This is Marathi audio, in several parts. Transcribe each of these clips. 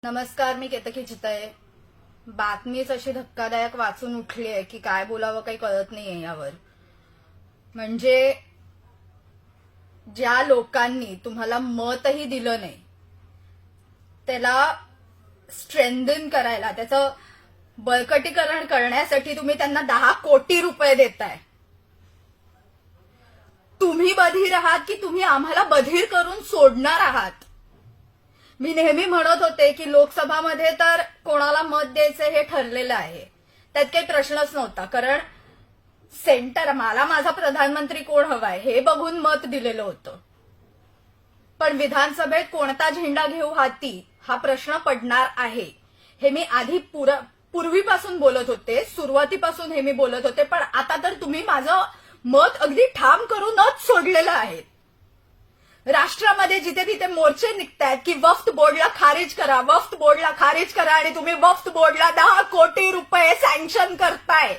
नमस्कार, मी केतकी चितळे. बातमीच अशी धक्कादायक वाचून उठली आहे की काय बोलावं काही कळत नाहीये यावर. म्हणजे ज्या लोकांनी तुम्हाला मतही दिलं नाही त्याला स्ट्रेंथन करायला, त्याचं बळकटीकरण करण्यासाठी तुम्ही त्यांना 10 कोटी रुपये देताय. तुम्ही बधीर आहात की तुम्ही आम्हाला बधीर करून सोडणार आहात? मी नेहमी म्हणत होते की लोकसभामध्ये तर कोणाला मत द्यायचं हे ठरलेलं आहे, त्यात काही प्रश्नच नव्हता. कारण सेंटर मला माझा प्रधानमंत्री कोण हवाय हे बघून मत दिलेलं होतं. पण विधानसभेत कोणता झेंडा घेऊ हाती हा प्रश्न पडणार आहे हे मी आधी पूर्वीपासून बोलत होते, सुरुवातीपासून हे मी बोलत होते. पण आता तर तुम्ही माझं मत अगदी ठाम करूनच सोडलेलं आहे. राष्ट्रामध्ये जिथे तिथे मोर्चे निघतायत की वक्फ बोर्डला खारिज करा, वक्फ बोर्डला खारिज करा, आणि तुम्ही वक्फ बोर्डला 10 कोटी रुपये सँक्शन करताय.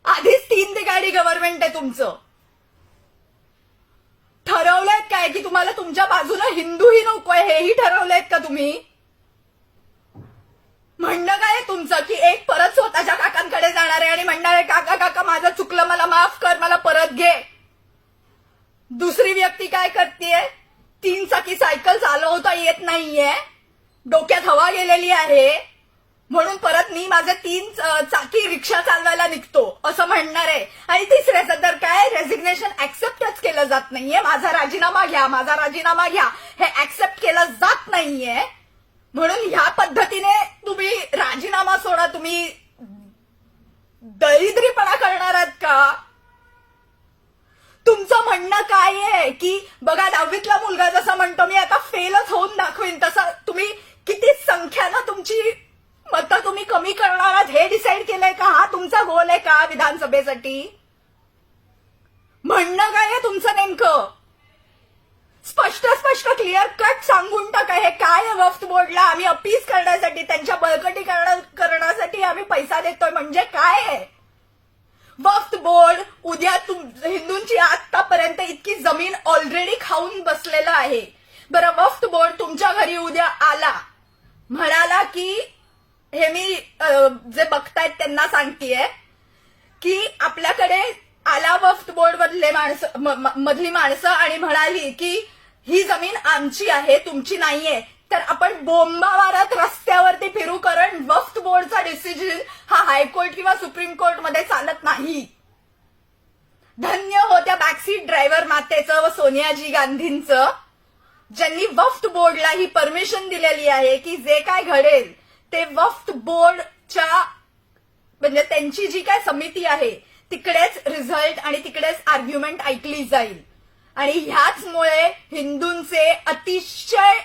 आधीच 3 तिगाडी गव्हर्नमेंट आहे तुमचं. ठरवलंय काय की तुम्हाला तुमच्या बाजूला हिंदूही नकोय हेही ठरवलंयत का तुम्ही? म्हणणं काय आहे तुमचं की एक परत स्वतःच्या काकांकडे जाणार आहे आणि म्हणणार आहे काका काका माझं चुकलं, मला माफ कर, मला परत घे. दुसरी व्यक्ती काय करतेय? 3 चाकी सायकल चालवता येत नाहीये, डोक्यात हवा गेलेली आहे, म्हणून परत मी माझे 3 चाकी रिक्षा चालवायला निघतो असं म्हणणार आहे. आणि तिसऱ्याचं तर काय, रेझिग्नेशन ऍक्सेप्टच केलं जात नाहीये. माझा राजीनामा घ्या, माझा राजीनामा घ्या हे ऍक्सेप्ट केलं जात नाहीये. म्हणून ह्या पद्धतीने तुम्ही राजीनामा सोडा. तुम्ही दरिद्रीपणा करणार आहात का? तुमचं म्हणणं काय आहे की बघा 10वीतला मुलगा जसा म्हणतो मी आता फेलच होऊन दाखवीन, तसं तुम्ही किती संख्यानं तुमची मतं तुम्ही कमी करणार आहात हे डिसाईड केलंय का? हा तुमचा गोल आहे का विधानसभेसाठी? म्हणणं काय आहे तुमचं नेमकं? स्पष्ट क्लिअर कट सांगून टाका हे काय आहे. वक्फ बोर्डला आम्ही अपील करण्यासाठी, त्यांच्या बळकटीकरण करण्यासाठी आम्ही पैसा देतोय म्हणजे काय आहे? वक्फ बोर्ड उद्या हिंदूंची आतापर्यंत इतकी जमीन ऑलरेडी खाऊन बसलेलं आहे. बरं, वक्फ बोर्ड तुमच्या घरी उद्या आला, म्हणाला की हे मी जे बघतायत त्यांना सांगतेय की आपल्याकडे आला वक्फ बोर्ड मधली माणसं आणि म्हणाली की ही जमीन आमची आहे, तुमची नाहीये, तर आपण बोंबा मारत रस्त्यावरती फिरू. कारण वक्फ बोर्डचा डिसिजन हा हायकोर्ट किंवा सुप्रीम कोर्टमध्ये चालत नाही. धन्य हो त्या बॅकसीट ड्रायव्हर मातेचं व सोनियाजी गांधींचं, ज्यांनी वक्फ बोर्डला ही परमिशन दिलेली आहे की जे काय घडेल ते वक्फ बोर्डच्या म्हणजे त्यांची जी काय समिती आहे तिकडेच रिझल्ट आणि तिकडेच आर्ग्युमेंट ऐकली जाईल. आणि ह्याचमुळे हिंदूंचे अतिशय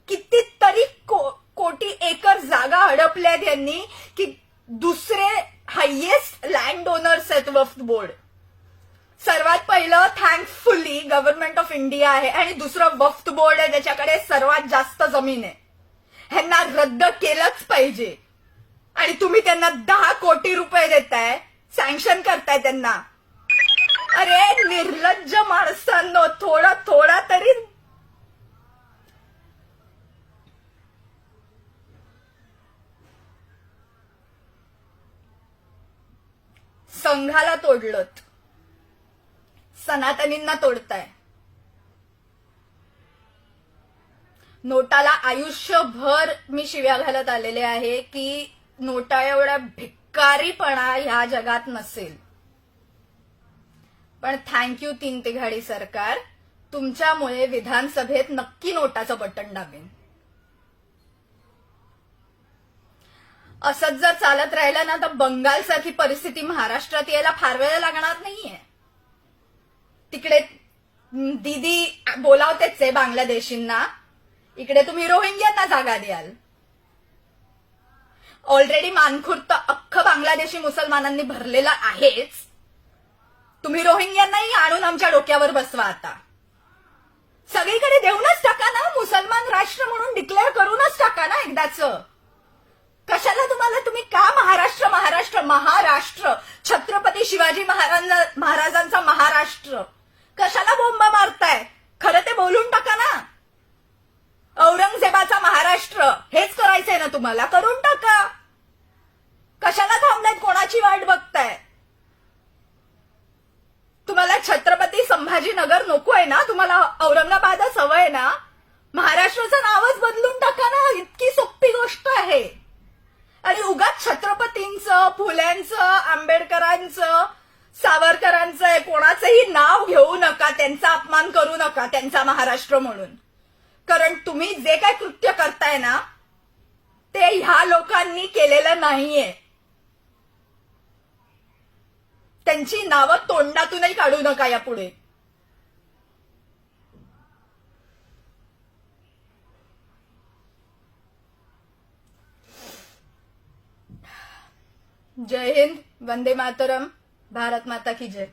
कितीतरी कोटी एकर जागा हडपल्यात यांनी की दुसरे हायेस्ट लँड ओनर्स आहेत वक्फ बोर्ड. सर्वात पहिलं थँकफुली गव्हर्नमेंट ऑफ इंडिया आहे आणि दुसरं वक्फ बोर्ड आहे ज्याच्याकडे सर्वात जास्त जमीन आहे. ह्यांना रद्द केलंच पाहिजे. आणि तुम्ही त्यांना 10 कोटी रुपये देताय, सँक्शन करताय त्यांना. अरे निर्लज्ज माणसांनो, थोडा तरी संघाला तोडलत, सनातनींना तोडताय. नोटाला आयुष्यभर मी शिव्या घालत आलेले आहे की नोटा एवढा भिक्कारीपणा ह्या जगात नसेल. पण थँक्यू 3 तिघाडी सरकार, तुमच्यामुळे विधानसभेत नक्की नोटाचं बटन दाबेन. असंच जर चालत राहिलं ना तर बंगालसारखी परिस्थिती महाराष्ट्रात यायला फार वेळ लागणार नाहीये. तिकडे दीदी बोलावतेच आहे बांगलादेशींना, इकडे तुम्ही रोहिंग्यांना जागा द्याल. ऑलरेडी मानखुर्द अख्खं बांगलादेशी मुसलमानांनी भरलेलं आहेच, तुम्ही रोहिंग्यांनाही आणून आमच्या डोक्यावर बसवा. आता सगळीकडे देऊनच टाका ना, मुसलमान राष्ट्र म्हणून डिक्लेअर करूनच टाका ना एकदाच. कशाला तुम्ही का महाराष्ट्र छत्रपती शिवाजी महाराजांचा महाराष्ट्र कशाला बोंबा मारताय? खरं ते बोलून टाका ना. औरंगजेबाचा महाराष्ट्र तुम्हाला करून टाका. कशाला थांबलायत? कोणाची वाट बघताय? तुम्हाला छत्रपती संभाजीनगर नकोय ना? तुम्हाला औरंगाबादच हवंय ना? महाराष्ट्राचं नावच बदलून टाका ना. इतकी सोपी गोष्ट आहे. आणि उगाच छत्रपतींचं, फुल्यांचं, आंबेडकरांचं, सावरकरांचं कोणाचंही नाव घेऊ नका, त्यांचा अपमान करू नका त्यांचा महाराष्ट्र म्हणून. कारण तुम्ही जे काय कृत्य करताय ना ते ह्या लोकांनी केलेलं नाहीये. त्यांची नावं तोंडातूनही काढू नका यापुढे. जय हिंद, वंदे मातरम, भारत माता की जय.